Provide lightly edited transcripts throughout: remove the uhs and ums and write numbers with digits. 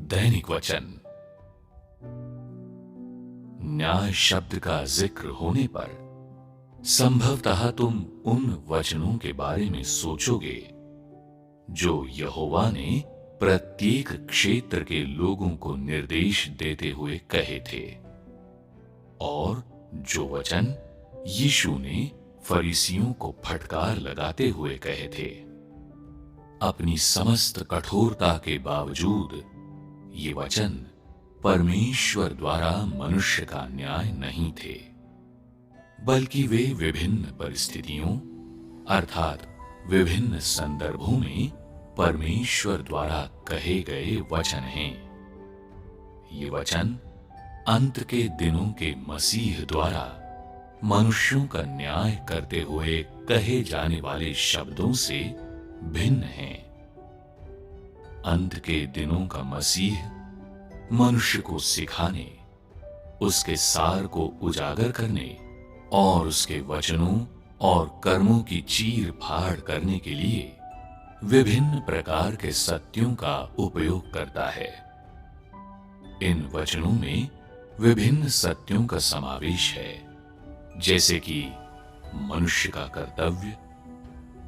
दैनिक वचन। न्याय शब्द का जिक्र होने पर संभवतः तुम उन वचनों के बारे में सोचोगे जो यहोवा ने प्रत्येक क्षेत्र के लोगों को निर्देश देते हुए कहे थे, और जो वचन यीशु ने फरीसियों को फटकार लगाते हुए कहे थे। अपनी समस्त कठोरता के बावजूद ये वचन परमेश्वर द्वारा मनुष्य का न्याय नहीं थे, बल्कि वे विभिन्न परिस्थितियों अर्थात विभिन्न संदर्भों में परमेश्वर द्वारा कहे गए वचन हैं। ये वचन अंत के दिनों के मसीह द्वारा मनुष्यों का न्याय करते हुए कहे जाने वाले शब्दों से भिन्न हैं। अंत के दिनों का मसीह मनुष्य को सिखाने, उसके सार को उजागर करने और उसके वचनों और कर्मों की चीर फाड़ करने के लिए विभिन्न प्रकार के सत्यों का उपयोग करता है। इन वचनों में विभिन्न सत्यों का समावेश है, जैसे कि मनुष्य का कर्तव्य,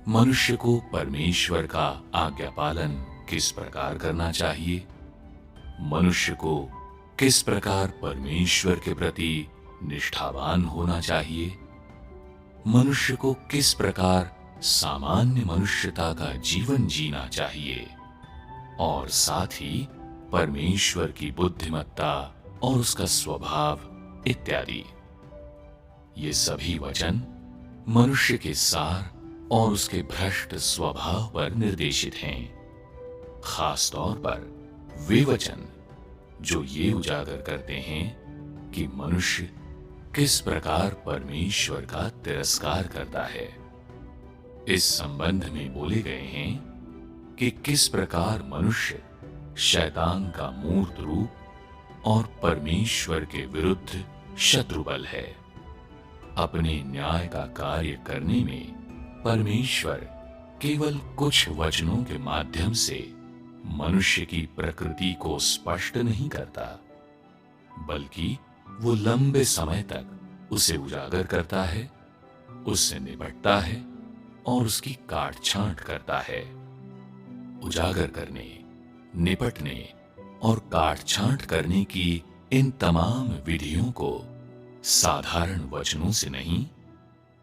मनुष्य को परमेश्वर का आज्ञा पालन किस प्रकार करना चाहिए, मनुष्य को किस प्रकार परमेश्वर के प्रति निष्ठावान होना चाहिए, मनुष्य को किस प्रकार सामान्य मनुष्यता का जीवन जीना चाहिए, और साथ ही परमेश्वर की बुद्धिमत्ता और उसका स्वभाव इत्यादि। ये सभी वचन मनुष्य के सार और उसके भ्रष्ट स्वभाव पर निर्देशित हैं। खास तौर पर वे वचन जो ये उजागर करते हैं कि मनुष्य किस प्रकार परमेश्वर का तिरस्कार करता है। इस संबंध में बोले गए हैं कि किस प्रकार मनुष्य शैतान का मूर्त रूप और परमेश्वर के विरुद्ध शत्रुबल है। अपने न्याय का कार्य करने में परमेश्वर केवल कुछ वचनों के माध्यम से मनुष्य की प्रकृति को स्पष्ट नहीं करता, बल्कि वो लंबे समय तक उसे उजागर करता है, उससे निपटता है और उसकी काट छांट करता है। उजागर करने, निपटने और काट छांट करने की इन तमाम विधियों को साधारण वचनों से नहीं,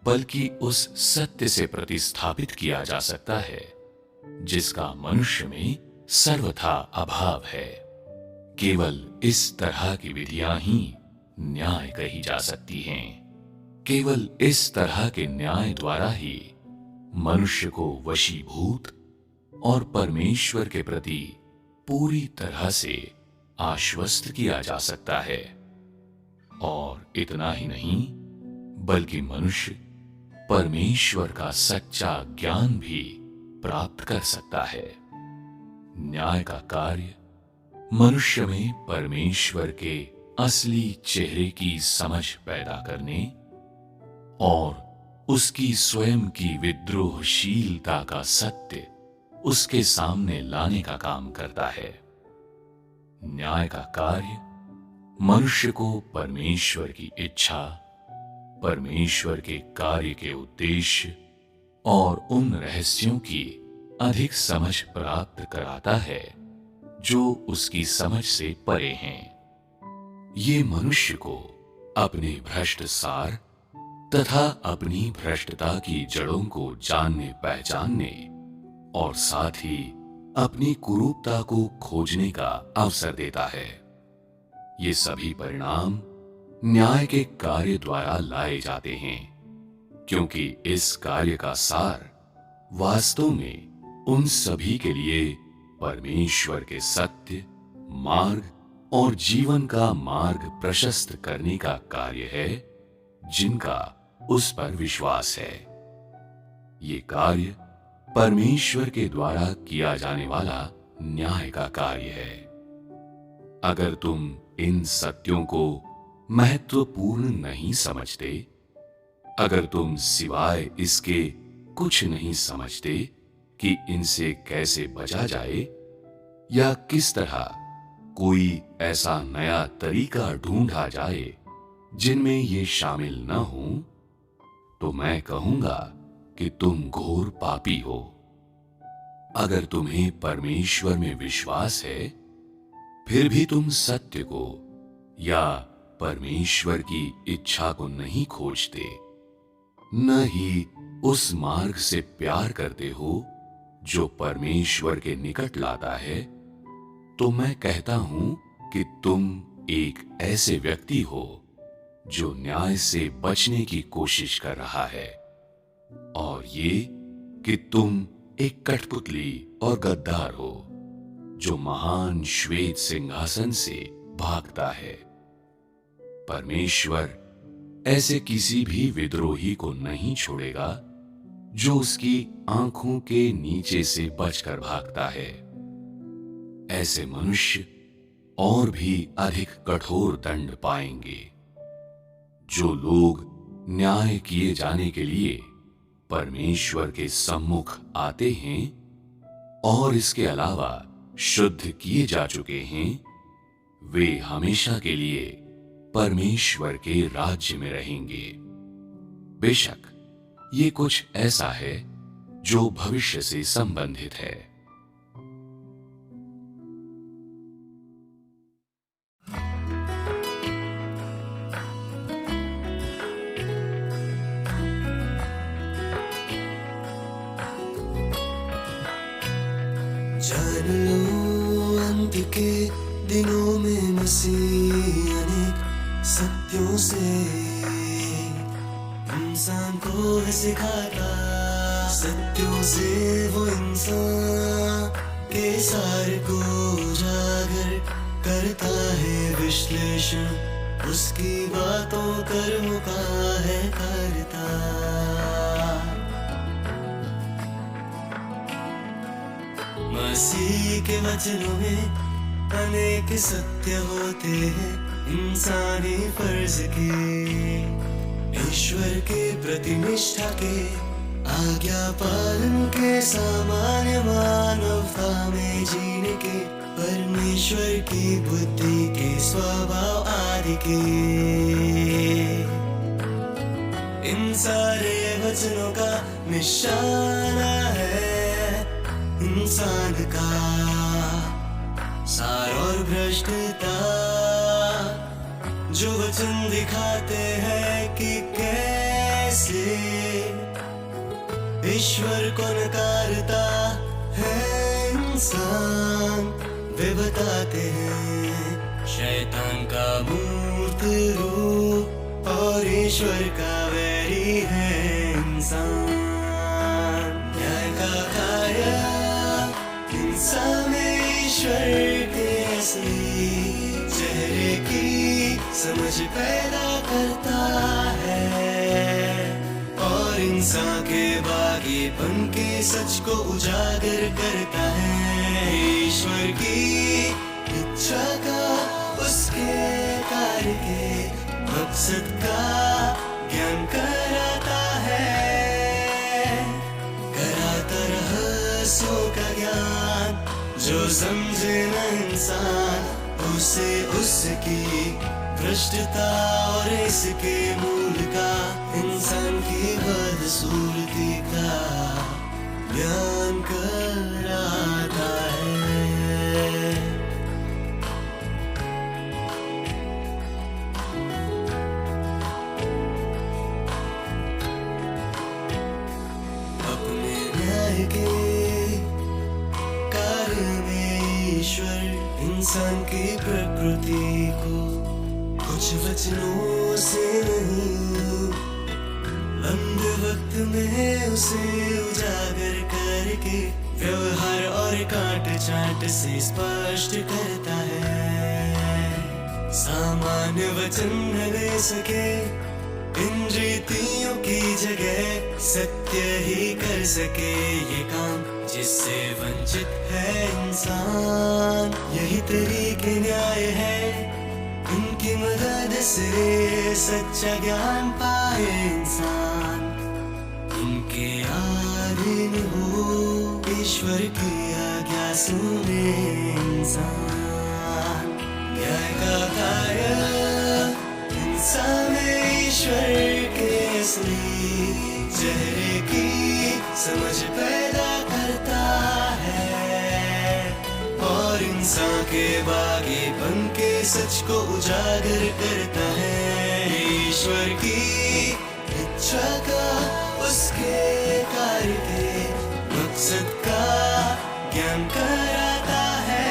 बल्कि उस सत्य से प्रतिस्थापित किया जा सकता है जिसका मनुष्य में सर्वथा अभाव है। केवल इस तरह की विधियां ही न्याय कही जा सकती हैं। केवल इस तरह के न्याय द्वारा ही मनुष्य को वशीभूत और परमेश्वर के प्रति पूरी तरह से आश्वस्त किया जा सकता है। और इतना ही नहीं, बल्कि मनुष्य परमेश्वर का सच्चा ज्ञान भी प्राप्त कर सकता है। न्याय का कार्य मनुष्य में परमेश्वर के असली चेहरे की समझ पैदा करने और उसकी स्वयं की विद्रोहशीलता का सत्य उसके सामने लाने का काम करता है। न्याय का कार्य मनुष्य को परमेश्वर की इच्छा, परमेश्वर के कार्य के उद्देश्य और उन रहस्यों की अधिक समझ प्राप्त कराता है जो उसकी समझ से परे हैं। ये मनुष्य को अपने भ्रष्ट सार तथा अपनी भ्रष्टता की जड़ों को जानने पहचानने और साथ ही अपनी कुरूपता को खोजने का अवसर देता है। ये सभी परिणाम न्याय के कार्य द्वारा लाए जाते हैं, क्योंकि इस कार्य का सार वास्तव में उन सभी के लिए परमेश्वर के सत्य, मार्ग और जीवन का मार्ग प्रशस्त करने का कार्य है, जिनका उस पर विश्वास है। ये कार्य परमेश्वर के द्वारा किया जाने वाला न्याय का कार्य है। अगर तुम इन सत्यों को महत्वपूर्ण नहीं समझते, अगर तुम सिवाय इसके कुछ नहीं समझते कि इनसे कैसे बचा जाए या किस तरह कोई ऐसा नया तरीका ढूंढा जाए जिनमें ये शामिल न हो, तो मैं कहूंगा कि तुम घोर पापी हो। अगर तुम्हें परमेश्वर में विश्वास है, फिर भी तुम सत्य को या परमेश्वर की इच्छा को नहीं खोजते, न ही उस मार्ग से प्यार करते हो जो परमेश्वर के निकट लाता है, तो मैं कहता हूं कि तुम एक ऐसे व्यक्ति हो जो न्याय से बचने की कोशिश कर रहा है, और ये कि तुम एक कठपुतली और गद्दार हो जो महान श्वेत सिंहासन से भागता है। परमेश्वर ऐसे किसी भी विद्रोही को नहीं छोड़ेगा जो उसकी आंखों के नीचे से बचकर भागता है। ऐसे मनुष्य और भी अधिक कठोर दंड पाएंगे। जो लोग न्याय किए जाने के लिए परमेश्वर के सम्मुख आते हैं और इसके अलावा शुद्ध किए जा चुके हैं, वे हमेशा के लिए परमेश्वर के राज्य में रहेंगे। बेशक ये कुछ ऐसा है जो भविष्य से संबंधित है। जान लो अंत के दिनों में मसीह अनेक सत्यों से इंसान को है सिखाता। सत्यों से वो इंसान के सारे को उजागर करता है विश्लेषण, उसकी बातों कर्मों का है करता। मसीह के वचनों में अनेक सत्य होते हैं इंसानी फर्ज के, ईश्वर के प्रति निष्ठा के, आज्ञा पालन के, सामान्य मानवता में जीने के, परमेश्वर की बुद्धि के, स्वभाव आदि के। इन सारे वचनों का निशाना है इंसान का सार और भ्रष्टता, जो वचन दिखाते हैं कि कैसे ईश्वर को नकारता है इंसान। वे बताते हैं शैतान का मूर्त रूप और ईश्वर का वैरी है इंसान। न्याय का कार्य इंसान में ईश्वर के असली चेहरे की समझ पैदा करता है और इंसान के बागीपन के सच को उजागर करता है। ईश्वर की इच्छा का, उसके कार्य के मकसद का ज्ञान कराता है, कराता रहस्यों का ज्ञान। जो समझे न इंसान उसे उसकी भ्रष्टता और इसके मूल का, इंसान की बदसूरती का ज्ञान कराता है। अपने न्याय के कार्य में ईश्वर इंसान की प्रकृति को कुछ वचनों से नहीं, लंबे वक्त में उसे उजागर करके व्यवहार और काट छाट से स्पष्ट करता है। सामान्य वचन न ले सके इन रीतियों की जगह, सत्य ही कर सके ये काम जिससे वंचित है इंसान। यही तरीके न्याय है, इनकी मदद से सच्चा ज्ञान पाए इंसान। इनके अधीन हो ईश्वर की आज्ञा सुने इंसान। असली चेहरे की समझ पैदा करता है और इंसान के बागीपन के सच को उजागर करता है। ईश्वर की इच्छा का, उसके कार्य के मकसद का ज्ञान कराता है,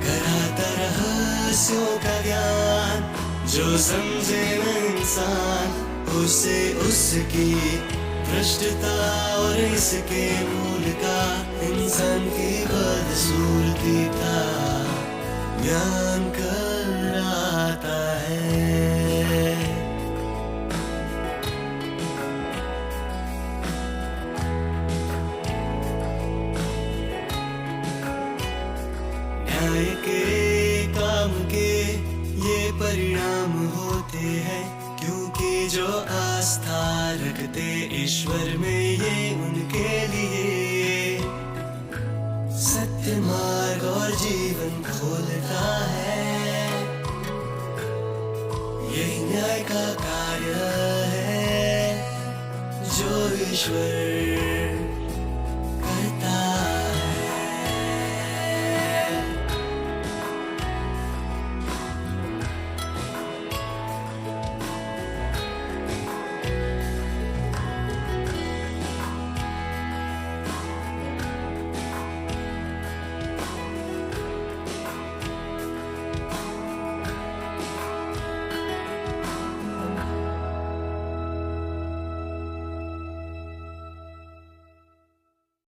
कराता रहस्यों का ज्ञान। जो समझे न इंसान उसे उसकी भ्रष्टता और इसके मूल का, इंसान की बदसूरती का ज्ञान कराता है। न्याय के काम के ये परिणाम होते हैं, क्योंकि जो आस्था रखते ईश्वर में ये उनके लिए सत्य मार्ग और जीवन खोलता है। यही न्याय का कार्य है जो ईश्वर